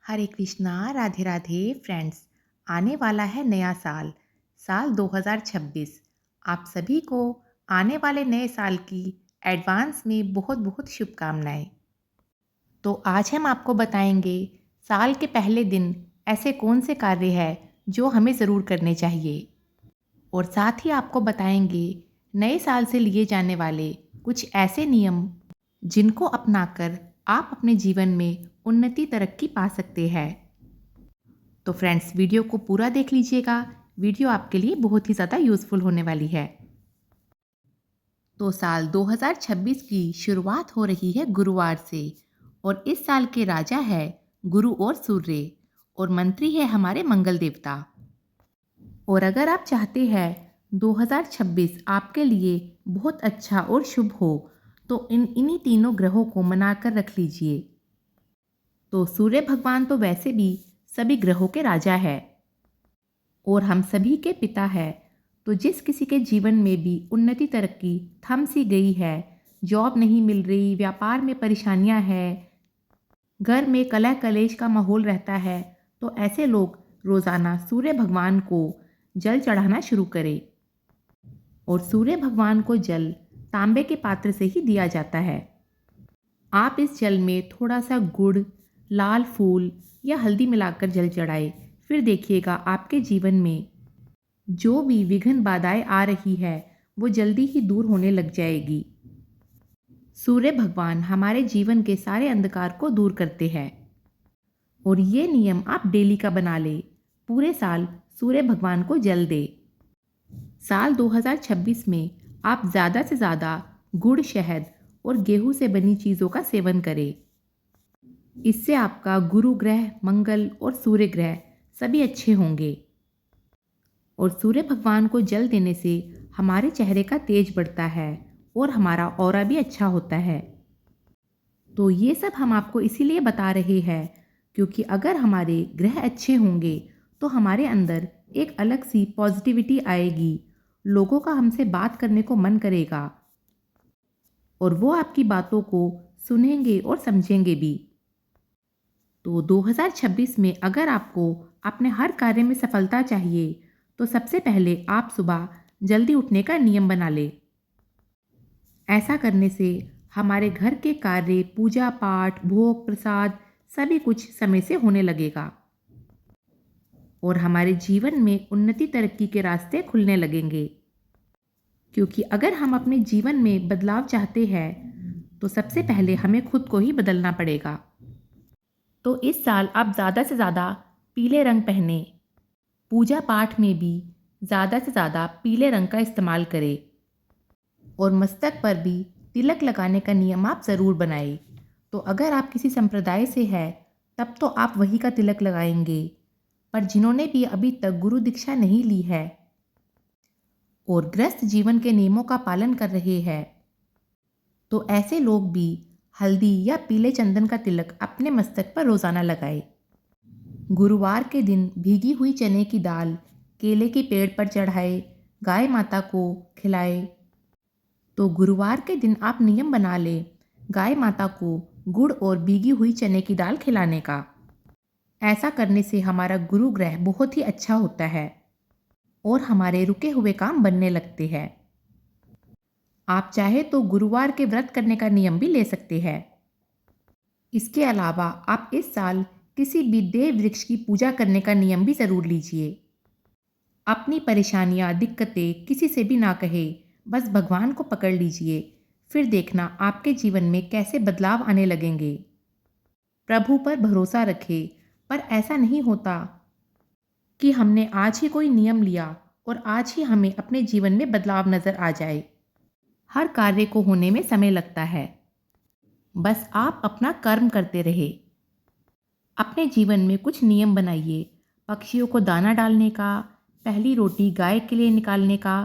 हरे Krishna, Radhe Radhe friends. आने वाला है नया साल, साल 2026। आप सभी को आने वाले नए साल की एडवांस में बहुत बहुत शुभकामनाएं। तो आज हम आपको बताएंगे साल के पहले दिन ऐसे कौन से कार्य हैं जो हमें ज़रूर करने चाहिए, और साथ ही आपको बताएंगे नए साल से लिए जाने वाले कुछ ऐसे नियम जिनको अपनाकर आप अपने जीवन में उन्नति तरक्की पा सकते हैं। तो फ्रेंड्स, वीडियो को पूरा देख लीजिएगा। वीडियो आपके लिए बहुत ही ज़्यादा यूज़फुल होने वाली है। तो साल 2026 की शुरुआत हो रही है गुरुवार से, और इस साल के राजा है गुरु और सूर्य, और मंत्री है हमारे मंगल देवता। और अगर आप चाहते हैं 2026 आपके लिए बहुत अच्छा और शुभ हो, तो इन्हीं तीनों ग्रहों को मनाकर रख लीजिए। तो सूर्य भगवान तो वैसे भी सभी ग्रहों के राजा है और हम सभी के पिता है। तो जिस किसी के जीवन में भी उन्नति तरक्की थम सी गई है, जॉब नहीं मिल रही, व्यापार में परेशानियां हैं, घर में कलह कलेश का माहौल रहता है, तो ऐसे लोग रोज़ाना सूर्य भगवान को जल चढ़ाना शुरू करें। और सूर्य भगवान को जल तांबे के पात्र से ही दिया जाता है। आप इस जल में थोड़ा सा गुड़, लाल फूल या हल्दी मिलाकर जल चढ़ाएं। फिर देखिएगा आपके जीवन में जो भी विघ्न बाधाएं आ रही है वो जल्दी ही दूर होने लग जाएगी। सूर्य भगवान हमारे जीवन के सारे अंधकार को दूर करते हैं, और ये नियम आप डेली का बना ले। पूरे साल सूर्य भगवान को जल दे। साल 2026 में आप ज़्यादा से ज़्यादा गुड़, शहद और गेहूं से बनी चीज़ों का सेवन करें। इससे आपका गुरु ग्रह, मंगल और सूर्य ग्रह सभी अच्छे होंगे। और सूर्य भगवान को जल देने से हमारे चेहरे का तेज बढ़ता है और हमारा ऑरा भी अच्छा होता है। तो ये सब हम आपको इसीलिए बता रहे हैं क्योंकि अगर हमारे ग्रह अच्छे होंगे तो हमारे अंदर एक अलग सी पॉजिटिविटी आएगी, लोगों का हमसे बात करने को मन करेगा और वो आपकी बातों को सुनेंगे और समझेंगे भी। तो 2026 में अगर आपको अपने हर कार्य में सफलता चाहिए तो सबसे पहले आप सुबह जल्दी उठने का नियम बना लें। ऐसा करने से हमारे घर के कार्य, पूजा पाठ, भोग प्रसाद सभी कुछ समय से होने लगेगा और हमारे जीवन में उन्नति तरक्की के रास्ते खुलने लगेंगे। क्योंकि अगर हम अपने जीवन में बदलाव चाहते हैं तो सबसे पहले हमें खुद को ही बदलना पड़ेगा। तो इस साल आप ज़्यादा से ज़्यादा पीले रंग पहने। पूजा पाठ में भी ज़्यादा से ज़्यादा पीले रंग का इस्तेमाल करें और मस्तक पर भी तिलक लगाने का नियम आप ज़रूर बनाएं। तो अगर आप किसी संप्रदाय से हैं तब तो आप वही का तिलक लगाएंगे, पर जिन्होंने भी अभी तक गुरु दीक्षा नहीं ली है और गृहस्थ जीवन के नियमों का पालन कर रहे हैं, तो ऐसे लोग भी हल्दी या पीले चंदन का तिलक अपने मस्तक पर रोज़ाना लगाए। गुरुवार के दिन भीगी हुई चने की दाल केले के पेड़ पर चढ़ाए, गाय माता को खिलाए। तो गुरुवार के दिन आप नियम बना लें गाय माता को गुड़ और भीगी हुई चने की दाल खिलाने का। ऐसा करने से हमारा गुरु ग्रह बहुत ही अच्छा होता है और हमारे रुके हुए काम बनने लगते हैं। आप चाहे तो गुरुवार के व्रत करने का नियम भी ले सकते हैं। इसके अलावा आप इस साल किसी भी देव वृक्ष की पूजा करने का नियम भी ज़रूर लीजिए। अपनी परेशानियां, दिक्कतें किसी से भी ना कहे, बस भगवान को पकड़ लीजिए। फिर देखना आपके जीवन में कैसे बदलाव आने लगेंगे। प्रभु पर भरोसा रखें, पर ऐसा नहीं होता कि हमने आज ही कोई नियम लिया और आज ही हमें अपने जीवन में बदलाव नज़र आ जाए। हर कार्य को होने में समय लगता है, बस आप अपना कर्म करते रहे। अपने जीवन में कुछ नियम बनाइए। पक्षियों को दाना डालने का, पहली रोटी गाय के लिए निकालने का,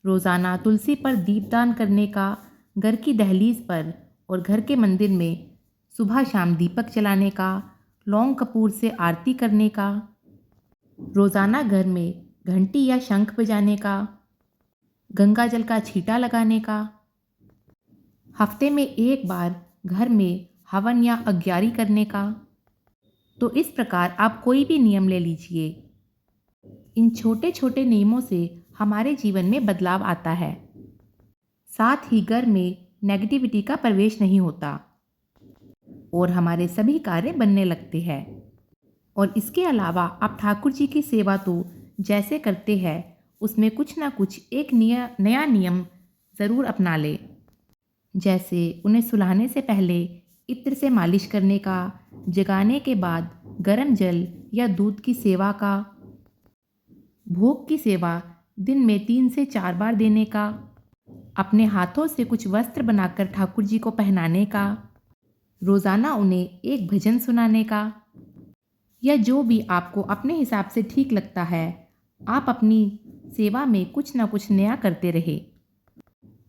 रोज़ाना तुलसी पर दीपदान करने का, घर की दहलीज पर और घर के मंदिर में सुबह शाम दीपक जलाने का, लौंग कपूर से आरती करने का, रोज़ाना घर में घंटी या शंख बजाने का, गंगा जल का छींटा लगाने का, हफ्ते में एक बार घर में हवन या अग्यारी करने का। तो इस प्रकार आप कोई भी नियम ले लीजिए, इन छोटे छोटे नियमों से हमारे जीवन में बदलाव आता है। साथ ही घर में नेगेटिविटी का प्रवेश नहीं होता और हमारे सभी कार्य बनने लगते हैं। और इसके अलावा आप ठाकुर जी की सेवा तो जैसे करते हैं उसमें कुछ ना कुछ एक नया नियम ज़रूर अपना लें। जैसे उन्हें सुलाने से पहले इत्र से मालिश करने का, जगाने के बाद गर्म जल या दूध की सेवा का, भोग की सेवा दिन में 3 से 4 बार देने का, अपने हाथों से कुछ वस्त्र बनाकर ठाकुर जी को पहनाने का, रोज़ाना उन्हें एक भजन सुनाने का, या जो भी आपको अपने हिसाब से ठीक लगता है, आप अपनी सेवा में कुछ ना कुछ नया करते रहे।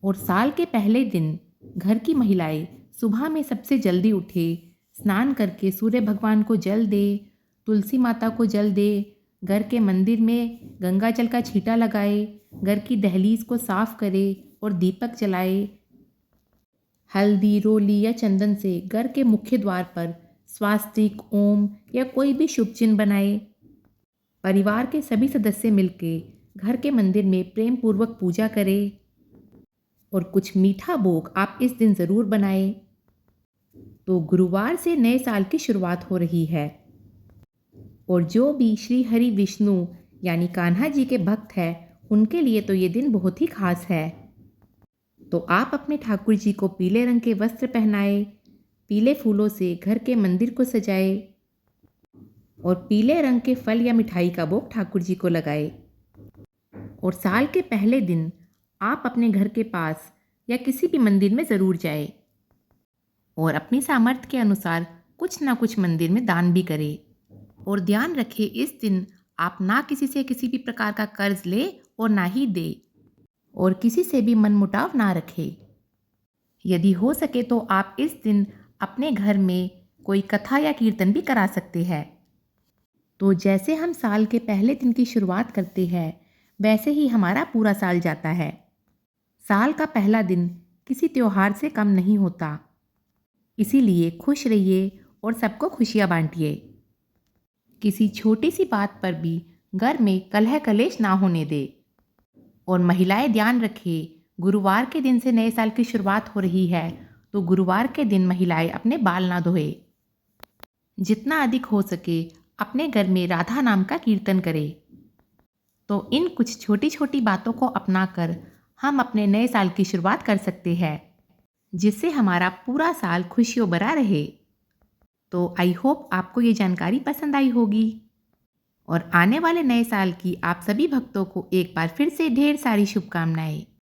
और साल के पहले दिन घर की महिलाएं सुबह में सबसे जल्दी उठे, स्नान करके सूर्य भगवान को जल दे, तुलसी माता को जल दे, घर के मंदिर में गंगा जल का छींटा लगाए, घर की दहलीज को साफ करे और दीपक जलाए। हल्दी, रोली या चंदन से घर के मुख्य द्वार पर स्वास्तिक, ओम या कोई भी शुभ चिन्ह बनाए। परिवार के सभी सदस्य मिलकर घर के मंदिर में प्रेम पूर्वक पूजा करें और कुछ मीठा भोग आप इस दिन ज़रूर बनाएं। तो गुरुवार से नए साल की शुरुआत हो रही है और जो भी श्री हरि विष्णु यानी कान्हा जी के भक्त हैं उनके लिए तो ये दिन बहुत ही खास है। तो आप अपने ठाकुर जी को पीले रंग के वस्त्र पहनाए, पीले फूलों से घर के मंदिर को सजाए और पीले रंग के फल या मिठाई का भोग ठाकुर जी को लगाए। और साल के पहले दिन आप अपने घर के पास या किसी भी मंदिर में ज़रूर जाए और अपनी सामर्थ्य के अनुसार कुछ ना कुछ मंदिर में दान भी करें। और ध्यान रखें, इस दिन आप ना किसी से किसी भी प्रकार का कर्ज ले और ना ही दे और किसी से भी मनमुटाव ना रखें। यदि हो सके तो आप इस दिन अपने घर में कोई कथा या कीर्तन भी करा सकते हैं। तो जैसे हम साल के पहले दिन की शुरुआत करते हैं वैसे ही हमारा पूरा साल जाता है। साल का पहला दिन किसी त्योहार से कम नहीं होता, इसीलिए खुश रहिए और सबको खुशियाँ बांटिए। किसी छोटी सी बात पर भी घर में कलह कलेश ना होने दे। और महिलाएं ध्यान रखें, गुरुवार के दिन से नए साल की शुरुआत हो रही है तो गुरुवार के दिन महिलाएं अपने बाल ना धोए। जितना अधिक हो सके अपने घर में राधा नाम का कीर्तन करें। तो इन कुछ छोटी छोटी बातों को अपनाकर हम अपने नए साल की शुरुआत कर सकते हैं, जिससे हमारा पूरा साल खुशियों भरा रहे। तो आई होप आपको ये जानकारी पसंद आई होगी और आने वाले नए साल की आप सभी भक्तों को एक बार फिर से ढेर सारी शुभकामनाएं।